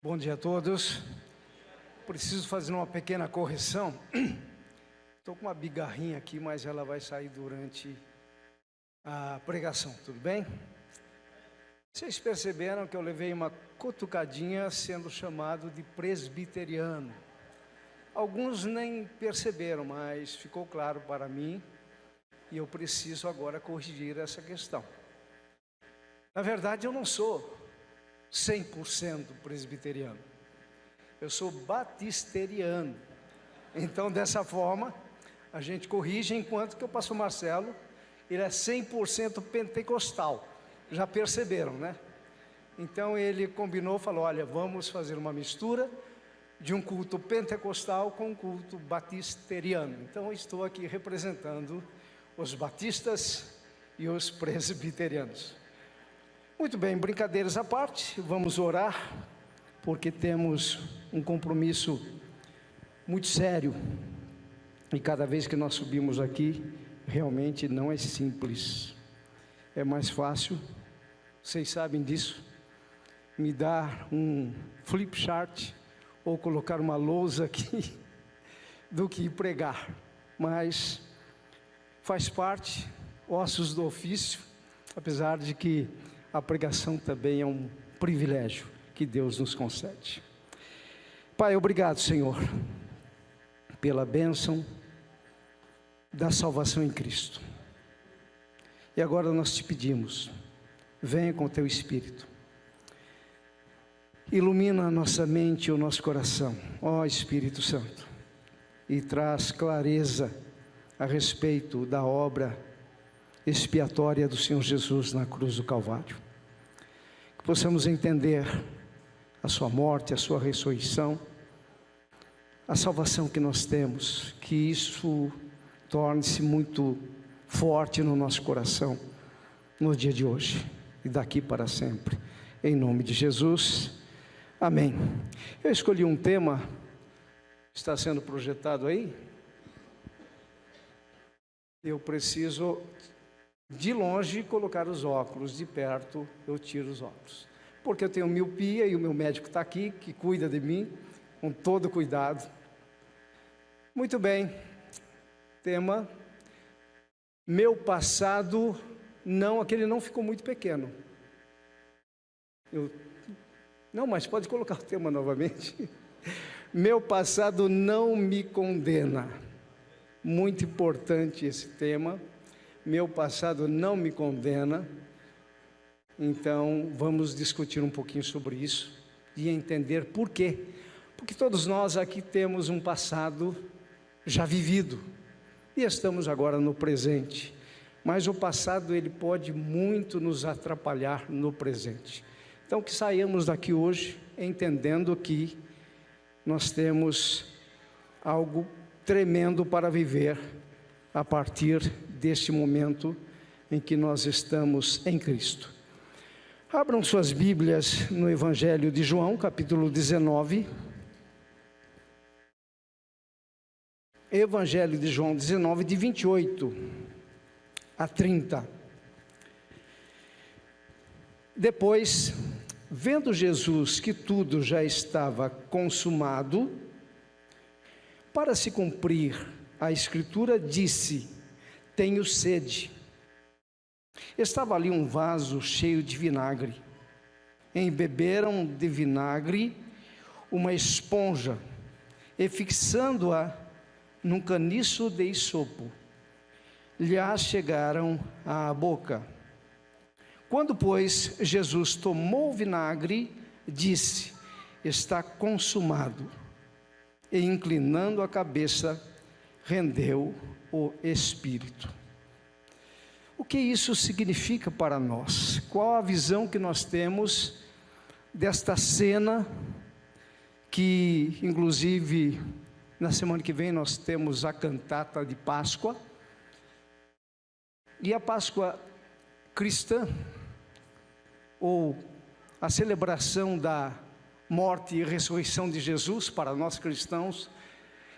Bom dia a todos. Preciso fazer uma pequena correção. Estou com uma bigarrinha aqui, mas ela vai sair durante a pregação, tudo bem? Vocês perceberam que eu levei uma cutucadinha sendo chamado de presbiteriano. Alguns nem perceberam, mas ficou claro para mim e eu preciso agora corrigir essa questão. Na verdade, eu não sou 100% presbiteriano. Eu sou batisteriano. Então, dessa forma, a gente corrige, enquanto que o pastor Marcelo, ele é 100% pentecostal. Já perceberam, né? Então, ele combinou, falou, olha, vamos fazer uma mistura de um culto pentecostal com um culto batisteriano. Então, eu estou aqui representando os batistas e os presbiterianos. Muito bem, brincadeiras à parte, vamos orar, porque temos um compromisso muito sério, e cada vez que nós subimos aqui, realmente não é simples, é mais fácil, vocês sabem disso, me dar um flip chart, ou colocar uma lousa aqui, do que pregar, mas faz parte, ossos do ofício, apesar de que a pregação também é um privilégio que Deus nos concede. Pai, obrigado, Senhor, pela bênção da salvação em Cristo. E agora nós te pedimos, venha com o teu Espírito, ilumina a nossa mente e o nosso coração, ó Espírito Santo, e traz clareza a respeito da obra expiatória do Senhor Jesus na cruz do Calvário. Que possamos entender a sua morte, a sua ressurreição, a salvação que nós temos, que isso torne-se muito forte no nosso coração, no dia de hoje e daqui para sempre, em nome de Jesus, amém. Eu escolhi um tema, está sendo projetado aí, eu preciso de longe colocar os óculos, de perto eu tiro os óculos, porque eu tenho miopia e o meu médico está aqui, que cuida de mim, com todo cuidado. Muito bem, tema, meu passado, não, aquele não ficou muito pequeno. Não, mas pode colocar o tema novamente. Meu passado não me condena. Muito importante esse tema. Meu passado não me condena. Então, vamos discutir um pouquinho sobre isso e entender por quê. Porque todos nós aqui temos um passado já vivido e estamos agora no presente. Mas o passado, ele pode muito nos atrapalhar no presente. Então, que saiamos daqui hoje entendendo que nós temos algo tremendo para viver a partir deste momento em que nós estamos em Cristo. Abram suas Bíblias no Evangelho de João, capítulo 19. Evangelho de João 19, de 28 a 30. Depois, vendo Jesus que tudo já estava consumado, para se cumprir a Escritura, disse: tenho sede. Estava ali um vaso cheio de vinagre. Embeberam de vinagre uma esponja e, fixando-a num caniço de isopo, lhe a chegaram à boca. Quando, pois, Jesus tomou o vinagre, disse: está consumado. E, inclinando a cabeça, rendeu o espírito. O que isso significa para nós? Qual a visão que nós temos desta cena, que inclusive na semana que vem nós temos a cantata de Páscoa, e a Páscoa cristã, ou a celebração da morte e ressurreição de Jesus para nós cristãos,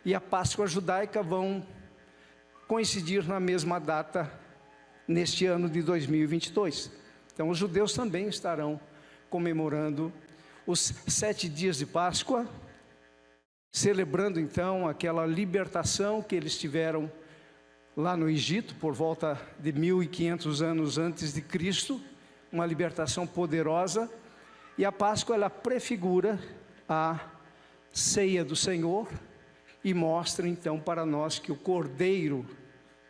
e a Páscoa judaica vão coincidir na mesma data neste ano de 2022. Então os judeus também estarão comemorando os 7 dias de Páscoa, celebrando então aquela libertação que eles tiveram lá no Egito, por volta de 1500 anos antes de Cristo, uma libertação poderosa. E a Páscoa, ela prefigura a ceia do Senhor e mostra então para nós que o cordeiro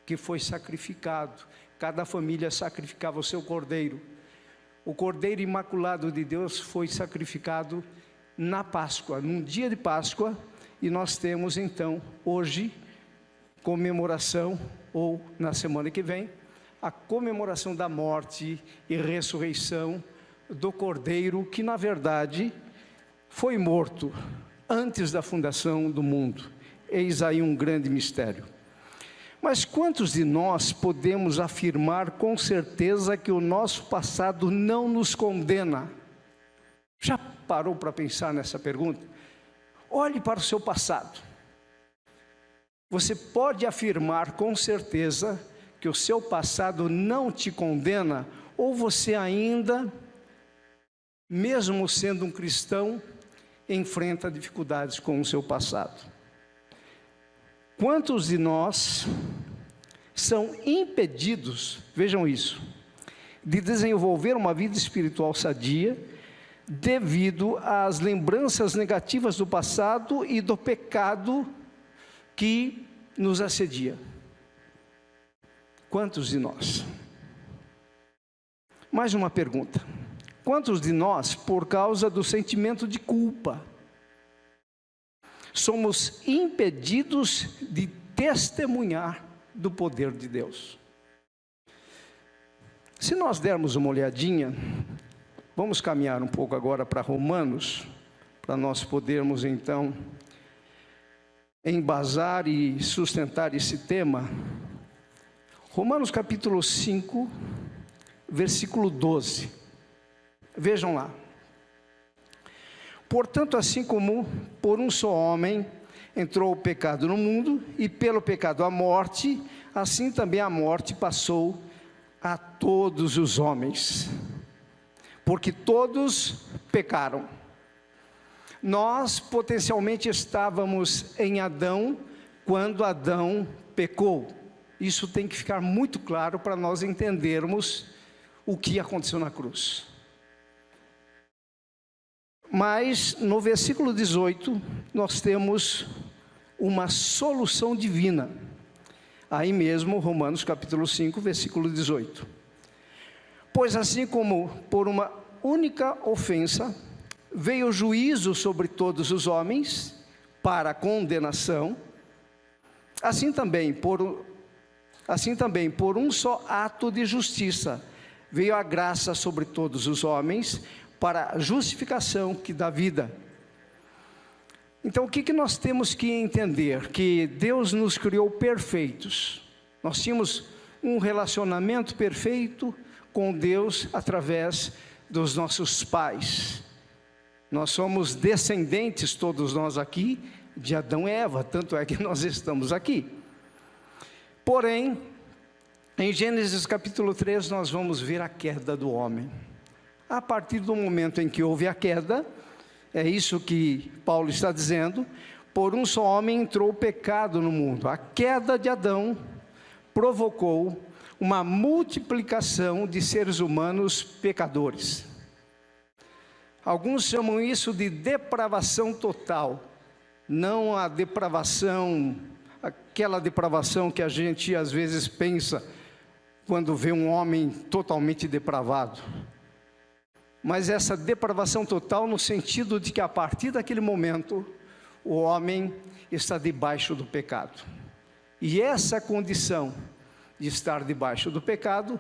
que foi sacrificado, cada família sacrificava o seu cordeiro. O cordeiro imaculado de Deus foi sacrificado na Páscoa, num dia de Páscoa, e nós temos então hoje comemoração, ou na semana que vem, a comemoração da morte e ressurreição do cordeiro, que na verdade foi morto antes da fundação do mundo. Eis aí um grande mistério. Mas quantos de nós podemos afirmar com certeza que o nosso passado não nos condena? Já parou para pensar nessa pergunta? Olhe para o seu passado. Você pode afirmar com certeza que o seu passado não te condena, ou você ainda, mesmo sendo um cristão, enfrenta dificuldades com o seu passado? Quantos de nós são impedidos, vejam isso, de desenvolver uma vida espiritual sadia, devido às lembranças negativas do passado e do pecado que nos assedia? Quantos de nós? Mais uma pergunta. Quantos de nós, por causa do sentimento de culpa, somos impedidos de testemunhar do poder de Deus? Se nós dermos uma olhadinha, vamos caminhar um pouco agora para Romanos, para nós podermos então embasar e sustentar esse tema. Romanos capítulo 5, versículo 12. Vejam lá. Portanto, assim como por um só homem entrou o pecado no mundo, e pelo pecado a morte, assim também a morte passou a todos os homens, porque todos pecaram. Nós potencialmente estávamos em Adão quando Adão pecou. Isso tem que ficar muito claro para nós entendermos o que aconteceu na cruz. Mas no versículo 18 nós temos uma solução divina. Aí mesmo, Romanos capítulo 5, versículo 18. Pois assim como por uma única ofensa veio o juízo sobre todos os homens para a condenação, assim também por um só ato de justiça veio a graça sobre todos os homens para a justificação que dá vida. Então o que nós temos que entender? Que Deus nos criou perfeitos. Nós tínhamos um relacionamento perfeito com Deus através dos nossos pais. Nós somos descendentes, todos nós aqui, de Adão e Eva, tanto é que nós estamos aqui. Porém, em Gênesis capítulo 3 nós vamos ver a queda do homem. A partir do momento em que houve a queda, é isso que Paulo está dizendo, por um só homem entrou o pecado no mundo. A queda de Adão provocou uma multiplicação de seres humanos pecadores. Alguns chamam isso de depravação total. Não a depravação, aquela depravação que a gente às vezes pensa quando vê um homem totalmente depravado. Mas essa depravação total no sentido de que a partir daquele momento o homem está debaixo do pecado. E essa condição de estar debaixo do pecado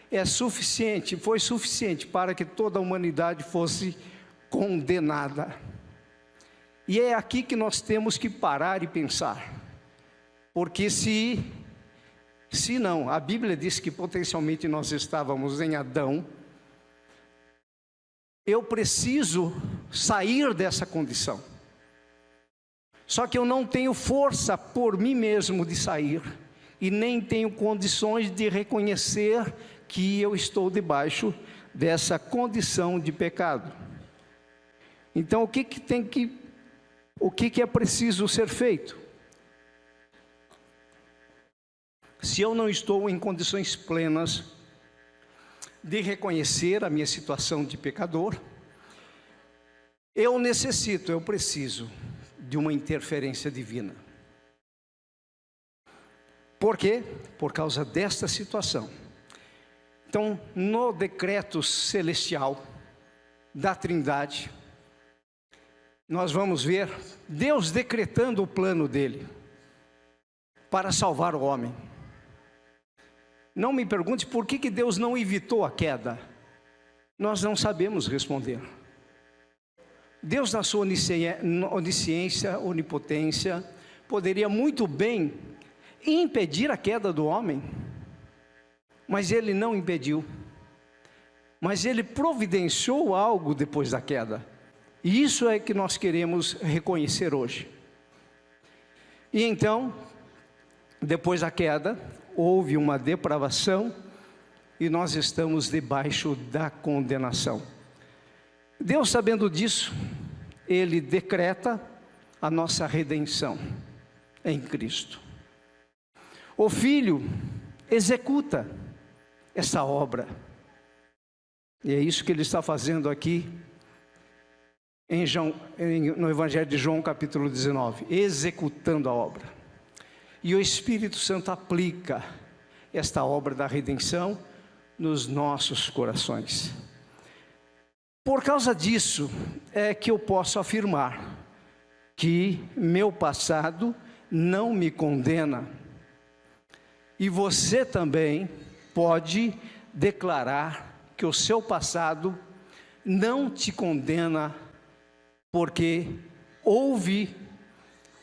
é suficiente, foi suficiente para que toda a humanidade fosse condenada. E é aqui que nós temos que parar e pensar. Porque se não, a Bíblia diz que potencialmente nós estávamos em Adão, eu preciso sair dessa condição. Só que eu não tenho força por mim mesmo de sair, e nem tenho condições de reconhecer que eu estou debaixo dessa condição de pecado. Então, o que é preciso ser feito? Se eu não estou em condições plenas de reconhecer a minha situação de pecador, eu preciso de uma interferência divina. Por quê? Por causa desta situação. Então, no decreto celestial da Trindade, nós vamos ver Deus decretando o plano dele para salvar o homem. Não me pergunte por que Deus não evitou a queda. Nós não sabemos responder. Deus, na sua onisciência, onipotência, poderia muito bem impedir a queda do homem, mas Ele não impediu. Mas Ele providenciou algo depois da queda. E isso é que nós queremos reconhecer hoje. E então, depois da queda, houve uma depravação e nós estamos debaixo da condenação. Deus, sabendo disso, Ele decreta a nossa redenção em Cristo. O Filho executa essa obra. E é isso que Ele está fazendo aqui no Evangelho de João, capítulo 19, executando a obra. E o Espírito Santo aplica esta obra da redenção nos nossos corações. Por causa disso é que eu posso afirmar que meu passado não me condena. E você também pode declarar que o seu passado não te condena, porque houve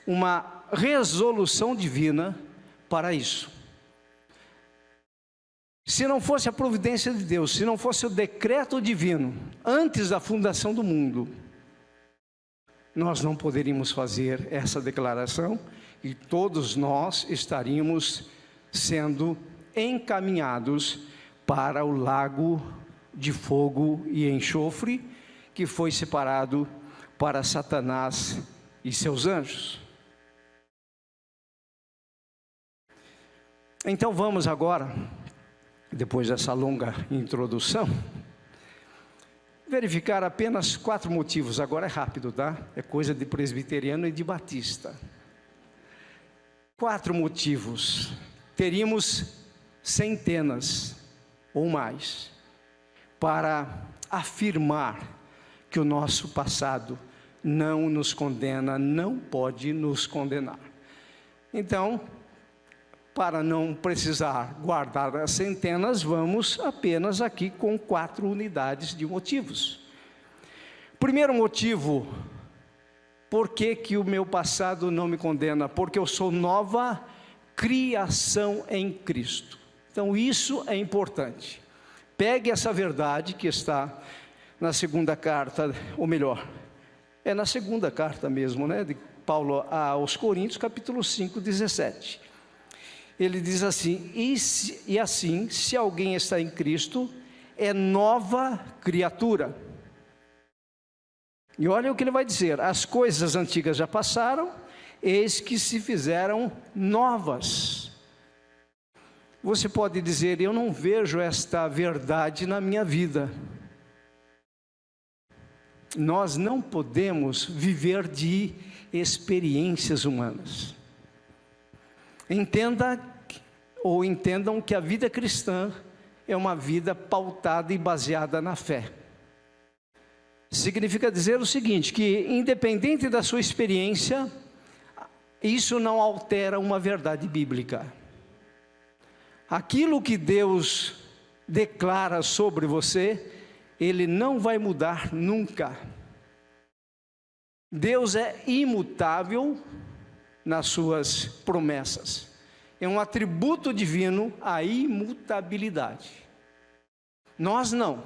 uma resolução divina para isso. Se não fosse a providência de Deus, se não fosse o decreto divino, antes da fundação do mundo, nós não poderíamos fazer essa declaração e todos nós estaríamos sendo encaminhados para o lago de fogo e enxofre que foi separado para Satanás e seus anjos. Então vamos agora, depois dessa longa introdução, verificar apenas 4 motivos. Agora é rápido, tá? É coisa de presbiteriano e de batista. 4 motivos. Teríamos centenas ou mais para afirmar que o nosso passado não nos condena, não pode nos condenar. Então, para não precisar guardar as centenas, vamos apenas aqui com 4 unidades de motivos. Primeiro motivo, por que o meu passado não me condena? Porque eu sou nova criação em Cristo. Então isso é importante. Pegue essa verdade que está na segunda carta, ou melhor, é na segunda carta mesmo, né, de Paulo aos Coríntios, capítulo 5, 17. Ele diz assim: e assim, se alguém está em Cristo, é nova criatura. E olha o que ele vai dizer: as coisas antigas já passaram, eis que se fizeram novas. Você pode dizer: eu não vejo esta verdade na minha vida. Nós não podemos viver de experiências humanas. Entendam que a vida cristã é uma vida pautada e baseada na fé. Significa dizer o seguinte, que independente da sua experiência, isso não altera uma verdade bíblica. Aquilo que Deus declara sobre você, Ele não vai mudar nunca. Deus é imutável nas suas promessas. É um atributo divino a imutabilidade. Nós não.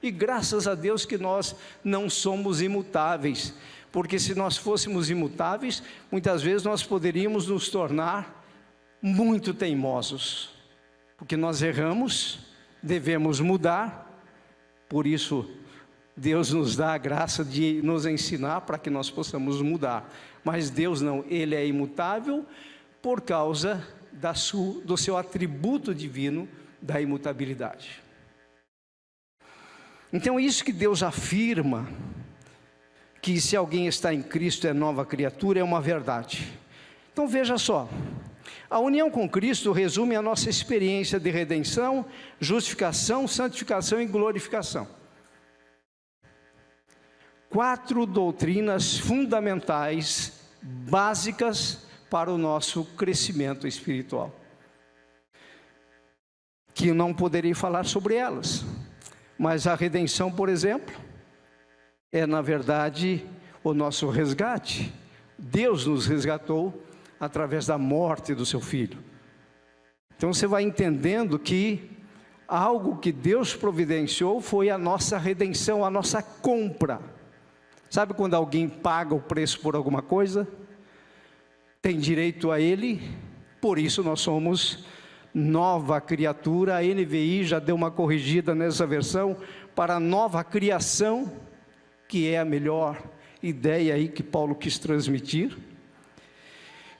E graças a Deus que nós não somos imutáveis. Porque se nós fôssemos imutáveis, muitas vezes nós poderíamos nos tornar muito teimosos. Porque nós erramos, devemos mudar. Por isso, Deus nos dá a graça de nos ensinar para que nós possamos mudar. Mas Deus não, Ele é imutável por causa do seu atributo divino da imutabilidade. Então isso que Deus afirma, que se alguém está em Cristo é nova criatura, é uma verdade. Então veja só, a união com Cristo resume a nossa experiência de redenção, justificação, santificação e glorificação. 4 doutrinas fundamentais, básicas para o nosso crescimento espiritual, que eu não poderia falar sobre elas, mas a redenção, por exemplo, é na verdade o nosso resgate. Deus nos resgatou através da morte do seu Filho. Então você vai entendendo que algo que Deus providenciou foi a nossa redenção, a nossa compra. Sabe quando alguém paga o preço por alguma coisa? Tem direito a ele, por isso nós somos nova criatura. A NVI já deu uma corrigida nessa versão para nova criação, que é a melhor ideia aí que Paulo quis transmitir.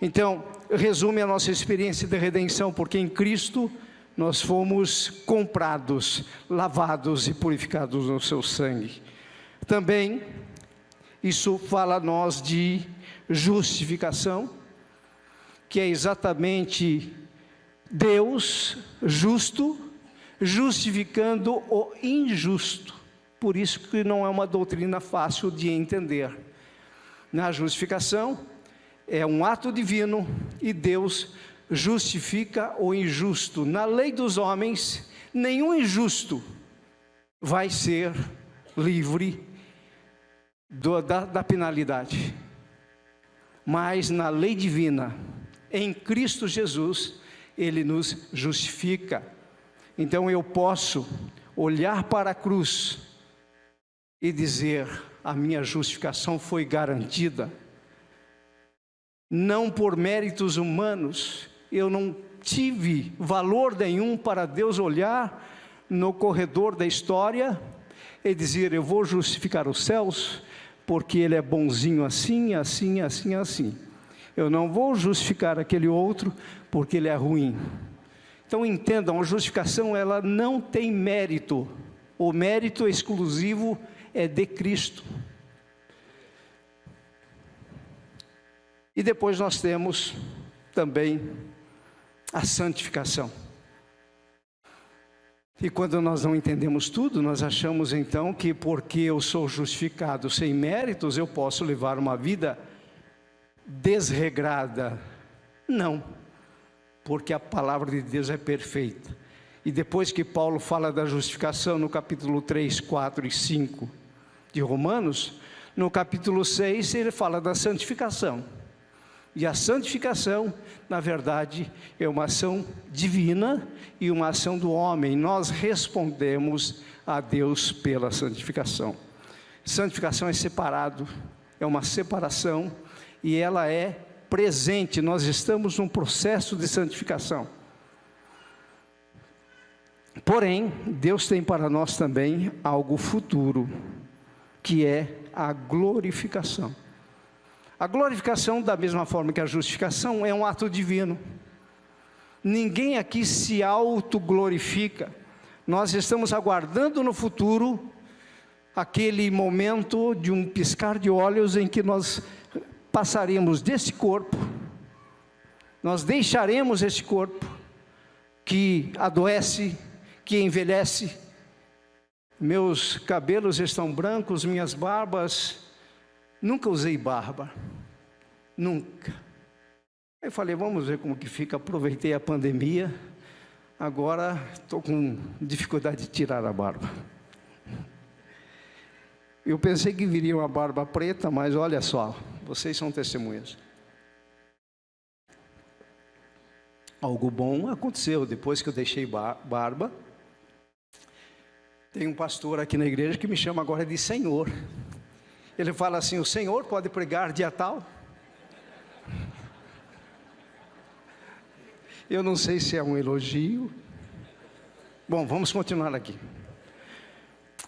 Então, resume a nossa experiência de redenção, porque em Cristo nós fomos comprados, lavados e purificados no seu sangue. Também, isso fala a nós de justificação, que é exatamente Deus justo, justificando o injusto. Por isso que não é uma doutrina fácil de entender. Na justificação, é um ato divino e Deus justifica o injusto. Na lei dos homens, nenhum injusto vai ser livre da penalidade. Mas na lei divina, em Cristo Jesus, Ele nos justifica. Então eu posso olhar para a cruz e dizer: a minha justificação foi garantida. Não por méritos humanos, eu não tive valor nenhum para Deus olhar no corredor da história e dizer: eu vou justificar os céus, porque Ele é bonzinho assim, assim, assim, assim. Eu não vou justificar aquele outro, porque ele é ruim. Então entendam, a justificação ela não tem mérito. O mérito exclusivo é de Cristo. E depois nós temos também a santificação. E quando nós não entendemos tudo, nós achamos então que porque eu sou justificado sem méritos, eu posso levar uma vida desregrada. Não, porque a palavra de Deus é perfeita. E depois que Paulo fala da justificação no capítulo 3, 4 e 5 de Romanos, no capítulo 6 ele fala da santificação. E a santificação, na verdade, é uma ação divina e uma ação do homem. Nós respondemos a Deus pela santificação. Santificação é separado, é uma separação e ela é presente. Nós estamos num processo de santificação. Porém, Deus tem para nós também algo futuro, que é a glorificação. A glorificação, da mesma forma que a justificação, é um ato divino. Ninguém aqui se autoglorifica. Nós estamos aguardando no futuro aquele momento de um piscar de olhos em que nós passaremos desse corpo, nós deixaremos esse corpo que adoece, que envelhece. Meus cabelos estão brancos, minhas barbas, nunca usei barba, nunca. Aí eu falei, vamos ver como que fica. Aproveitei a pandemia, agora estou com dificuldade de tirar a barba. Eu pensei que viria uma barba preta, mas olha só, vocês são testemunhas. Algo bom aconteceu depois que eu deixei barba. Tem um pastor aqui na igreja que me chama agora de Senhor. Ele fala assim, o Senhor pode pregar dia tal? Eu não sei se é um elogio. Bom, vamos continuar aqui.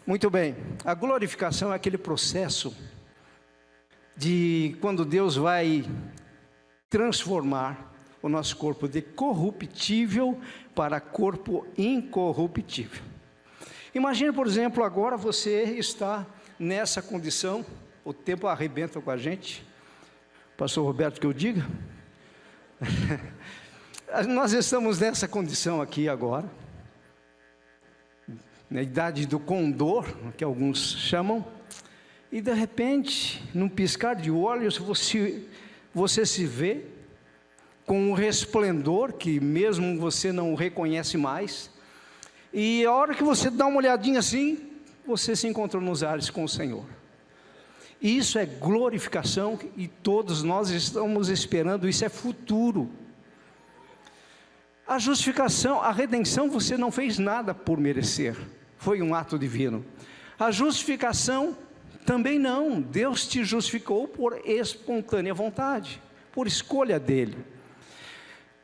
Muito bem, a glorificação é aquele processo de quando Deus vai transformar o nosso corpo de corruptível para corpo incorruptível. Imagine, por exemplo, agora você está nessa condição, o tempo arrebenta com a gente, pastor Roberto que eu diga, nós estamos nessa condição aqui agora, na idade do condor, que alguns chamam, e de repente, num piscar de olhos, você se vê com um resplendor que mesmo você não reconhece mais, e a hora que você dá uma olhadinha assim, você se encontrou nos ares com o Senhor. Isso é glorificação e todos nós estamos esperando, isso é futuro. A justificação, a redenção, você não fez nada por merecer, foi um ato divino. A justificação também não, Deus te justificou por espontânea vontade, por escolha dele.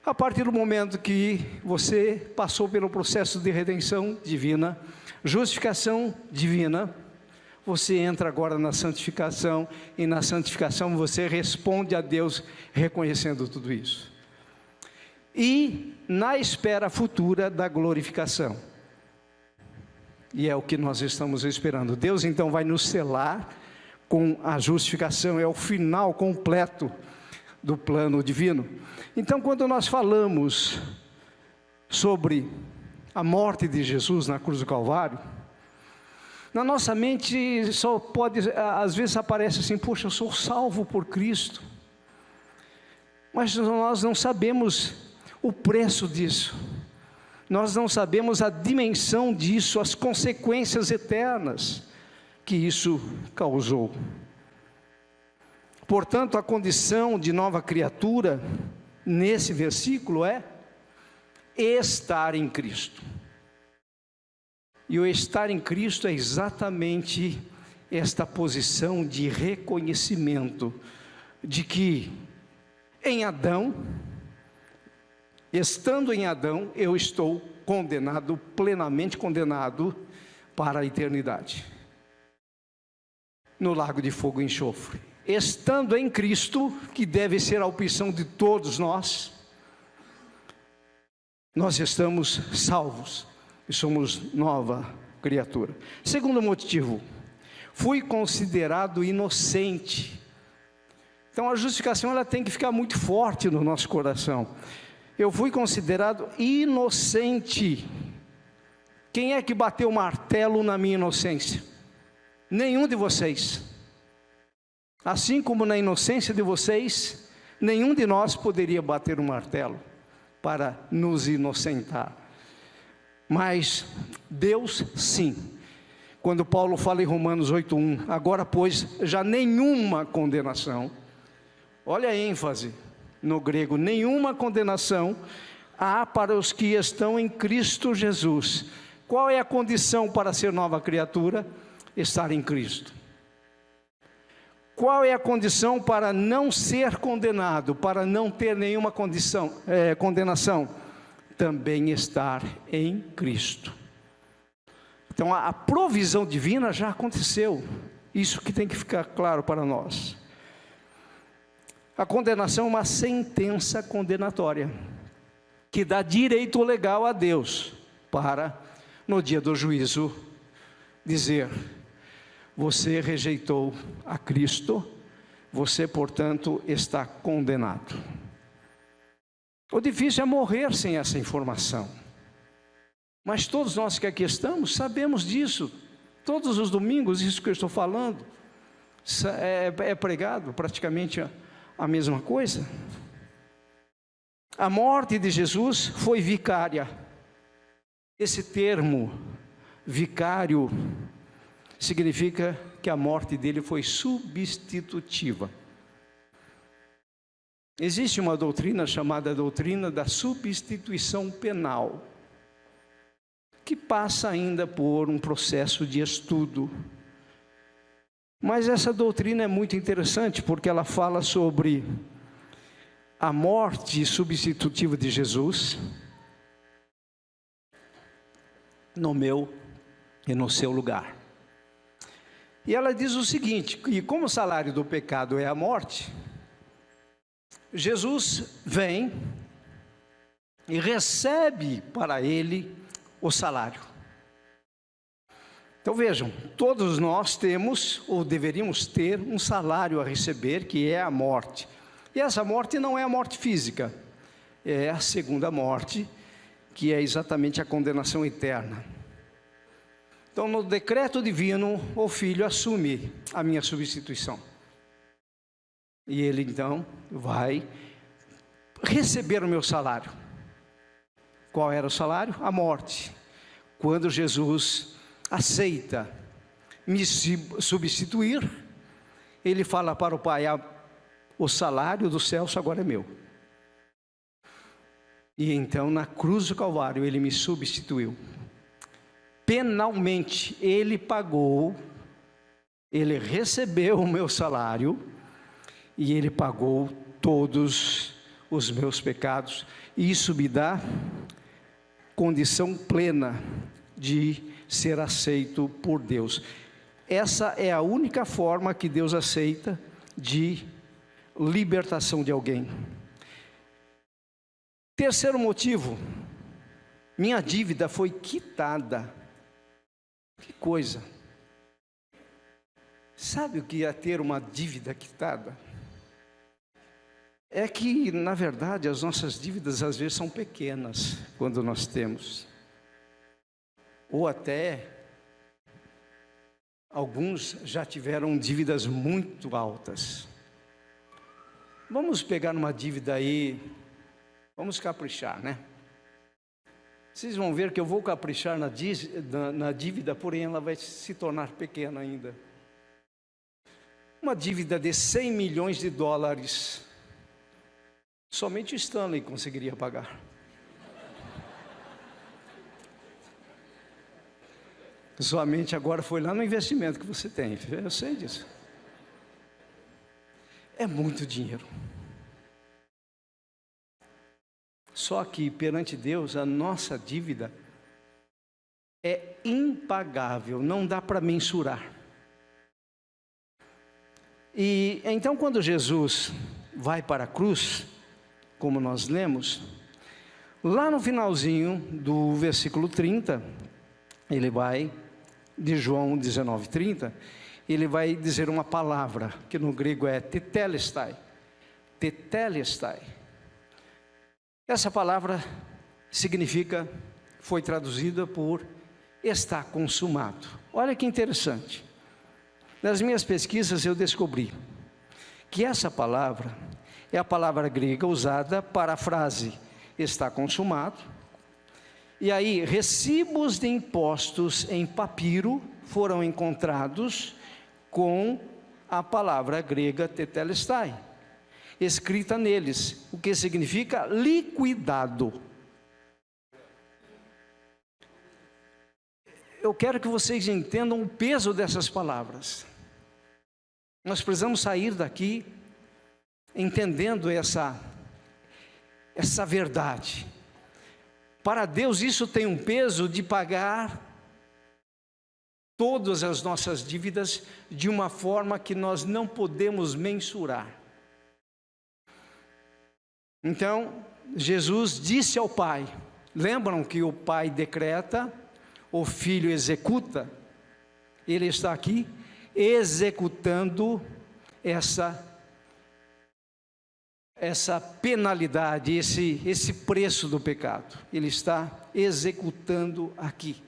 A partir do momento que você passou pelo processo de redenção divina, justificação divina, você entra agora na santificação, e na santificação você responde a Deus reconhecendo tudo isso. E na espera futura da glorificação. E é o que nós estamos esperando. Deus então vai nos selar com a justificação, é o final completo do plano divino. Então, quando nós falamos sobre a morte de Jesus na cruz do Calvário, na nossa mente só pode, às vezes aparece assim, poxa, eu sou salvo por Cristo, mas nós não sabemos o preço disso, nós não sabemos a dimensão disso, as consequências eternas que isso causou. Portanto, a condição de nova criatura, nesse versículo, é estar em Cristo. E o estar em Cristo é exatamente esta posição de reconhecimento, de que em Adão, estando em Adão, eu estou condenado, plenamente condenado para a eternidade, no lago de fogo e enxofre. Estando em Cristo, que deve ser a opção de todos nós, nós estamos salvos e somos nova criatura. Segundo motivo, fui considerado inocente. Então a justificação ela tem que ficar muito forte no nosso coração. Eu fui considerado inocente. Quem é que bateu o martelo na minha inocência? Nenhum de vocês. Assim como na inocência de vocês, nenhum de nós poderia bater o martelo para nos inocentar. Mas Deus sim. Quando Paulo fala em Romanos 8:1, agora pois já nenhuma condenação, olha a ênfase no grego, nenhuma condenação há para os que estão em Cristo Jesus. Qual é a condição para ser nova criatura? Estar em Cristo. Qual é a condição para não ser condenado, para não ter nenhuma condenação? Também estar em Cristo. Então a provisão divina já aconteceu, isso que tem que ficar claro para nós. A condenação é uma sentença condenatória, que dá direito legal a Deus, para no dia do juízo dizer: você rejeitou a Cristo, você portanto está condenado. O difícil é morrer sem essa informação, mas todos nós que aqui estamos sabemos disso, todos os domingos isso que eu estou falando, é pregado praticamente a mesma coisa. A morte de Jesus foi vicária. Esse termo, vicário, significa que a morte dele foi substitutiva. Existe uma doutrina chamada doutrina da substituição penal, que passa ainda por um processo de estudo. Mas essa doutrina é muito interessante, porque ela fala sobre a morte substitutiva de Jesus no meu e no seu lugar. E ela diz o seguinte: e como o salário do pecado é a morte, Jesus vem e recebe para ele o salário. Então vejam, todos nós temos, ou deveríamos ter, um salário a receber, que é a morte. E essa morte não é a morte física, é a segunda morte, que é exatamente a condenação eterna. Então, no decreto divino, o Filho assume a minha substituição. E ele então vai receber o meu salário. Qual era o salário? A morte. Quando Jesus aceita me substituir, ele fala para o Pai: o salário dos céus agora é meu. E então na cruz do Calvário ele me substituiu. Penalmente ele pagou, ele recebeu o meu salário e ele pagou todos os meus pecados. E isso me dá condição plena de ser aceito por Deus. Essa é a única forma que Deus aceita de libertação de alguém. Terceiro motivo: minha dívida foi quitada. Que coisa! Sabe o que é ter uma dívida quitada? É que, na verdade, as nossas dívidas às vezes são pequenas quando nós temos. Ou até, alguns já tiveram dívidas muito altas. Vamos pegar uma dívida aí, vamos caprichar, né? Vocês vão ver que eu vou caprichar na dívida, porém ela vai se tornar pequena ainda. Uma dívida de 100 milhões de dólares, somente Stanley conseguiria pagar. Sua mente agora foi lá no investimento que você tem, eu sei disso. É muito dinheiro. Só que perante Deus a nossa dívida é impagável, não dá para mensurar. E então quando Jesus vai para a cruz, como nós lemos, lá no finalzinho do versículo 30, ele vai, de João 19:30, ele vai dizer uma palavra, que no grego é tetelestai. Tetelestai. Essa palavra significa, foi traduzida por está consumado. Olha que interessante. Nas minhas pesquisas eu descobri que essa palavra é a palavra grega usada para a frase está consumado. E aí, recibos de impostos em papiro foram encontrados com a palavra grega tetelestai, escrita neles, o que significa liquidado. Eu quero que vocês entendam o peso dessas palavras. Nós precisamos sair daqui entendendo essa verdade. Para Deus isso tem um peso de pagar todas as nossas dívidas de uma forma que nós não podemos mensurar. Então, Jesus disse ao Pai, lembram que o Pai decreta, o Filho executa? Ele está aqui executando essa penalidade, esse preço do pecado. Ele está executando aqui.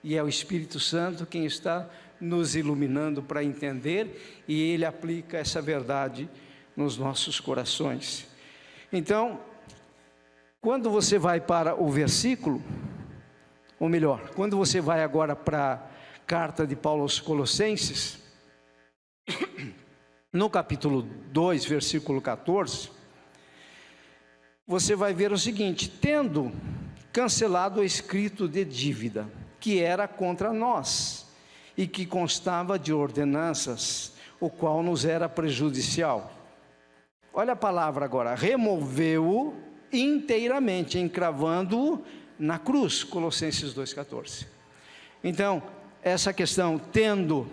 E é o Espírito Santo quem está nos iluminando para entender, e Ele aplica essa verdade nos nossos corações. Então, quando você vai para o versículo, ou melhor, quando você vai agora para a carta de Paulo aos Colossenses, no capítulo 2, versículo 14, você vai ver o seguinte: tendo cancelado o escrito de dívida, que era contra nós, e que constava de ordenanças, o qual nos era prejudicial. Olha a palavra agora, removeu-o inteiramente, encravando-o na cruz, Colossenses 2,14. Então, essa questão, tendo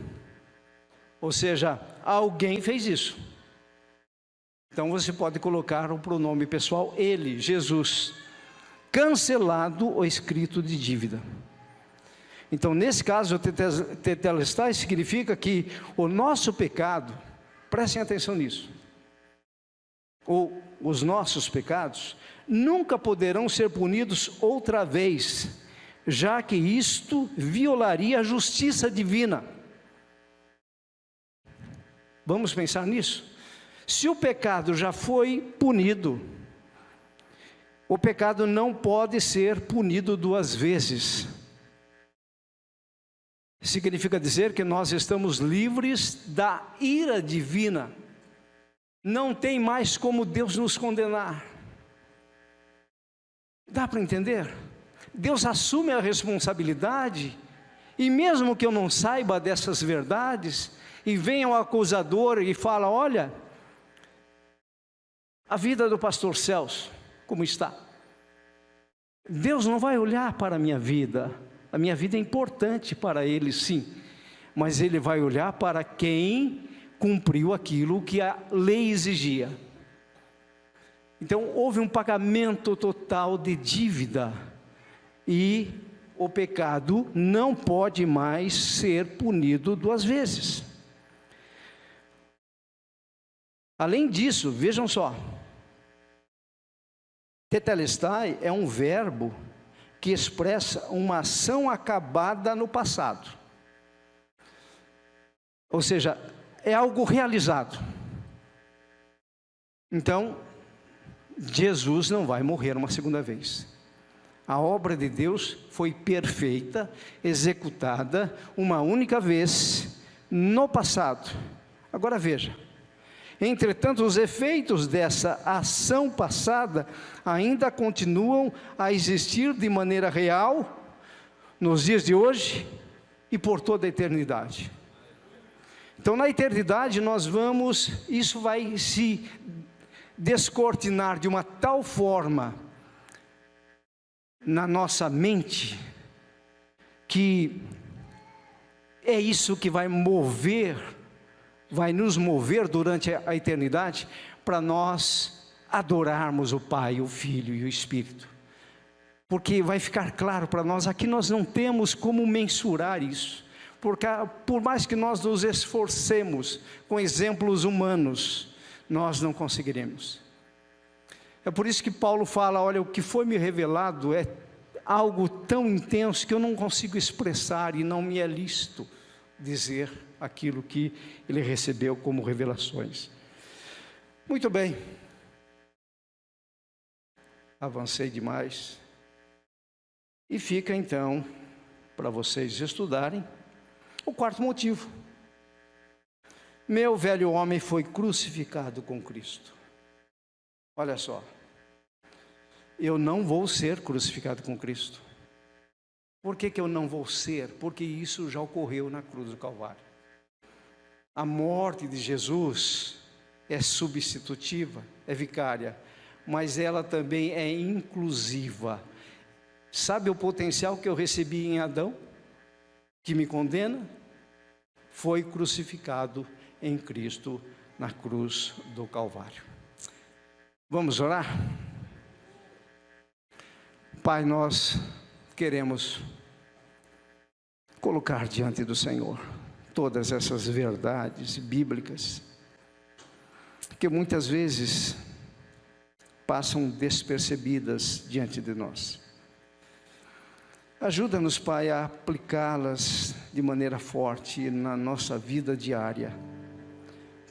Ou seja, alguém fez isso. Então você pode colocar o pronome pessoal ele, Jesus. Cancelado o escrito de dívida. Então nesse caso, o tetelestai significa que o nosso pecado, prestem atenção nisso, ou os nossos pecados, nunca poderão ser punidos outra vez, já que isto violaria a justiça divina. Vamos pensar nisso? Se o pecado já foi punido, o pecado não pode ser punido duas vezes. Significa dizer que nós estamos livres da ira divina. Não tem mais como Deus nos condenar. Dá para entender? Deus assume a responsabilidade, e mesmo que eu não saiba dessas verdades, e venha o acusador e fala: olha, a vida do pastor Celso, como está? Deus não vai olhar para a minha vida é importante para Ele, sim, mas Ele vai olhar para quem cumpriu aquilo que a lei exigia. Então houve um pagamento total de dívida, e o pecado não pode mais ser punido duas vezes. Além disso, vejam só, tetelestai é um verbo que expressa uma ação acabada no passado. Ou seja, é algo realizado. Então, Jesus não vai morrer uma segunda vez. A obra de Deus foi perfeita, executada uma única vez no passado. Agora veja, entretanto, os efeitos dessa ação passada ainda continuam a existir de maneira real nos dias de hoje e por toda a eternidade. Então, na eternidade isso vai se descortinar de uma tal forma na nossa mente, que é isso que vai nos mover durante a eternidade, para nós adorarmos o Pai, o Filho e o Espírito. Porque vai ficar claro para nós, aqui nós não temos como mensurar isso, porque por mais que nós nos esforcemos com exemplos humanos, nós não conseguiremos. É por isso que Paulo fala: olha, o que foi me revelado é algo tão intenso que eu não consigo expressar, e não me é lícito dizer aquilo que ele recebeu como revelações. Muito bem, avancei demais, e fica então para vocês estudarem o quarto motivo. Meu velho homem foi crucificado com Cristo. Olha só, eu não vou ser crucificado com Cristo. Por que eu não vou ser? Porque isso já ocorreu na cruz do Calvário. A morte de Jesus é substitutiva, é vicária, mas ela também é inclusiva. Sabe o potencial que eu recebi em Adão, que me condena? Foi crucificado em Cristo na cruz do Calvário. Vamos orar? Pai, nós queremos colocar diante do Senhor todas essas verdades bíblicas, que muitas vezes passam despercebidas diante de nós. Ajuda-nos, Pai, a aplicá-las de maneira forte na nossa vida diária,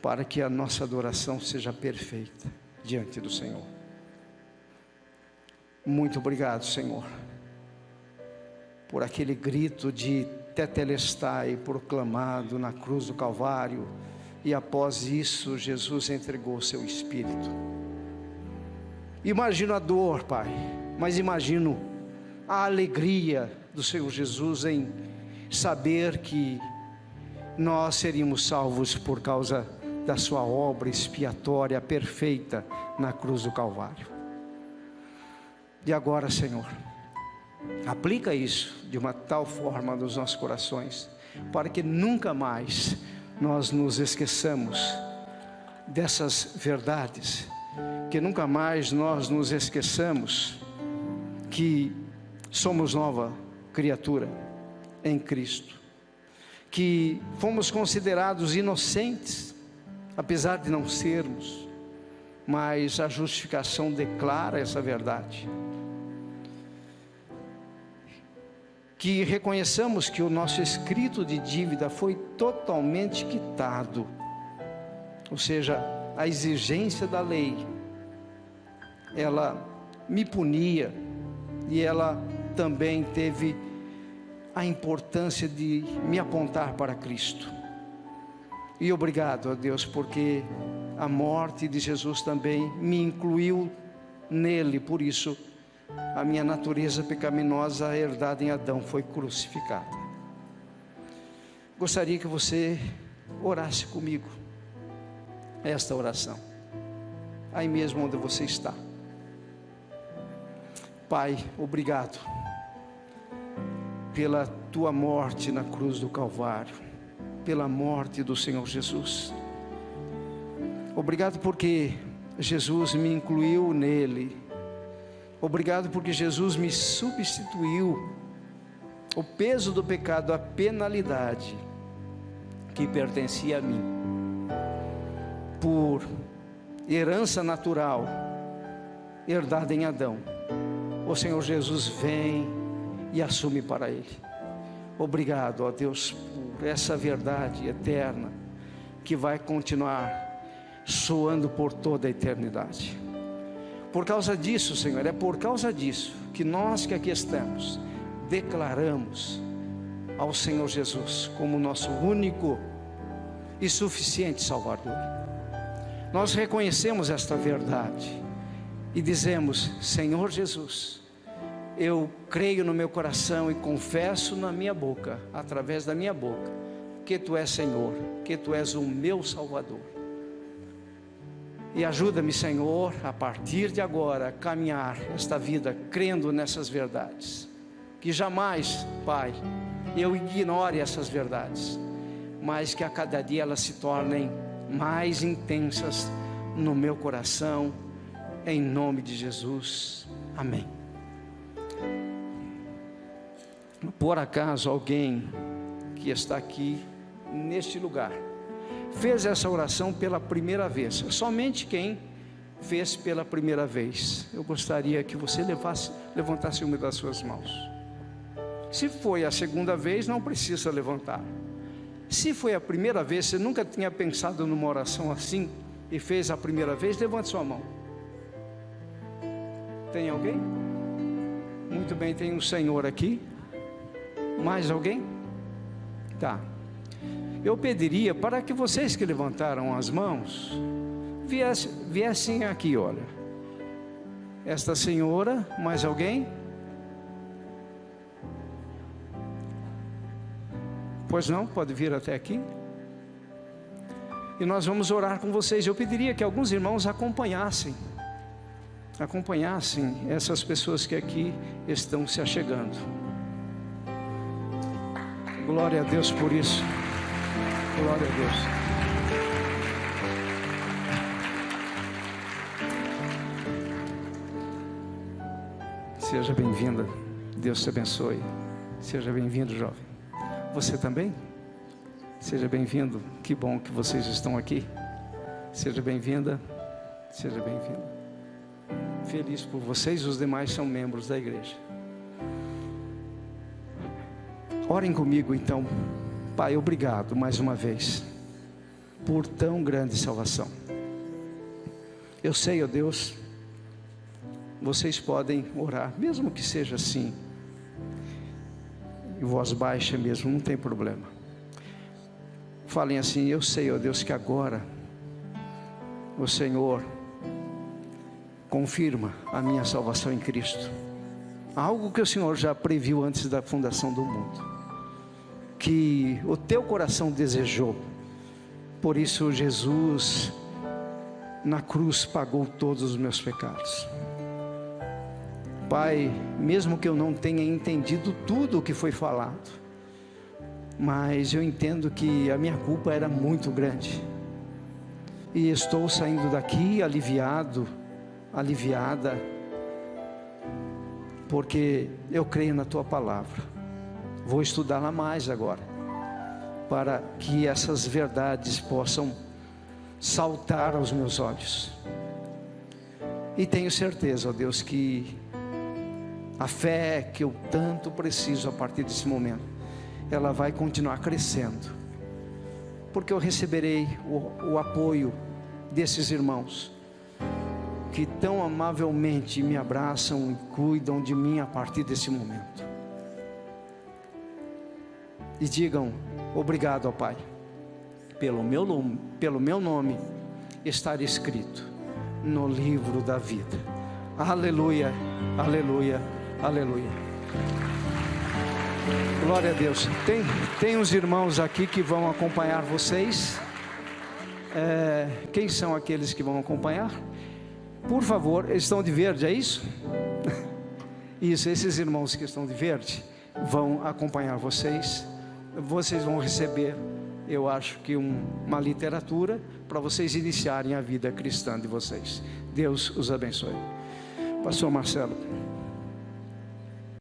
para que a nossa adoração seja perfeita diante do Senhor. Muito obrigado, Senhor, por aquele grito de tetelestai proclamado na cruz do Calvário, e após isso Jesus entregou o seu Espírito. Imagino a dor, Pai, mas imagino a alegria do Senhor Jesus em saber que nós seríamos salvos por causa da sua obra expiatória perfeita na cruz do Calvário. E agora, Senhor, aplica isso de uma tal forma nos nossos corações, para que nunca mais nós nos esqueçamos dessas verdades, que nunca mais nós nos esqueçamos que somos nova criatura em Cristo, que fomos considerados inocentes, apesar de não sermos, mas a justificação declara essa verdade. Que reconheçamos que o nosso escrito de dívida foi totalmente quitado, ou seja, a exigência da lei, ela me punia, e ela também teve a importância de me apontar para Cristo. E obrigado a Deus, porque a morte de Jesus também me incluiu nele, por isso a minha natureza pecaminosa herdada em Adão foi crucificada. Gostaria que você orasse comigo esta oração, aí mesmo onde você está. Pai, obrigado pela tua morte na cruz do Calvário, pela morte do Senhor Jesus. Obrigado porque Jesus me incluiu nele. Obrigado porque Jesus me substituiu. O peso do pecado, a penalidade que pertencia a mim, por herança natural herdada em Adão, o Senhor Jesus vem e assume para Ele. Obrigado, ó Deus, por essa verdade eterna que vai continuar soando por toda a eternidade. Por causa disso, Senhor, é por causa disso que nós que aqui estamos declaramos ao Senhor Jesus como nosso único e suficiente Salvador. Nós reconhecemos esta verdade e dizemos: Senhor Jesus, eu creio no meu coração e confesso na minha boca, através da minha boca, que Tu és Senhor, que Tu és o meu Salvador. E ajuda-me, Senhor, a partir de agora, a caminhar esta vida crendo nessas verdades. Que jamais, Pai, eu ignore essas verdades, mas que a cada dia elas se tornem mais intensas no meu coração, em nome de Jesus. Amém. Por acaso alguém que está aqui neste lugar fez essa oração pela primeira vez? Somente quem fez pela primeira vez, eu gostaria que você levantasse uma das suas mãos. Se foi a segunda vez, não precisa levantar. Se foi a primeira vez, você nunca tinha pensado numa oração assim e fez a primeira vez, levante sua mão. Tem alguém? Muito bem, tem um senhor aqui. Mais alguém? Tá. Eu pediria para que vocês que levantaram as mãos viessem aqui, olha. Esta senhora, mais alguém? Pois não, pode vir até aqui. E nós vamos orar com vocês. Eu pediria que alguns irmãos acompanhassem essas pessoas que aqui estão se achegando. Glória a Deus por isso. Glória a Deus. Seja bem-vinda. Deus te abençoe. Seja bem-vindo, jovem. Você também? Seja bem-vindo. Que bom que vocês estão aqui. Seja bem-vinda. Seja bem-vindo. Feliz por vocês. Os demais são membros da igreja. Orem comigo então. Pai, obrigado mais uma vez por tão grande salvação. Eu sei, ó Deus, vocês podem orar, mesmo que seja assim, em voz baixa mesmo, não tem problema. Falem assim: eu sei, ó Deus, que agora o Senhor confirma a minha salvação em Cristo. Algo que o Senhor já previu antes da fundação do mundo, que o teu coração desejou. Por isso Jesus na cruz pagou todos os meus pecados. Pai, mesmo que eu não tenha entendido tudo o que foi falado, mas eu entendo que a minha culpa era muito grande, e estou saindo daqui aliviado, aliviada, porque eu creio na tua palavra. Vou estudá-la mais agora, para que essas verdades possam saltar aos meus olhos. E tenho certeza, ó Deus, que a fé que eu tanto preciso a partir desse momento, ela vai continuar crescendo, porque eu receberei o apoio desses irmãos que tão amavelmente me abraçam e cuidam de mim a partir desse momento. E digam: obrigado, ó Pai, pelo meu nome estar escrito no livro da vida. Aleluia, aleluia, aleluia. Glória a Deus. Tem uns irmãos aqui que vão acompanhar vocês. Quem são aqueles que vão acompanhar? Por favor, eles estão de verde, é isso? Isso, esses irmãos que estão de verde vão acompanhar vocês. Vocês vão receber, eu acho que uma literatura para vocês iniciarem a vida cristã de vocês. Deus os abençoe. Pastor Marcelo.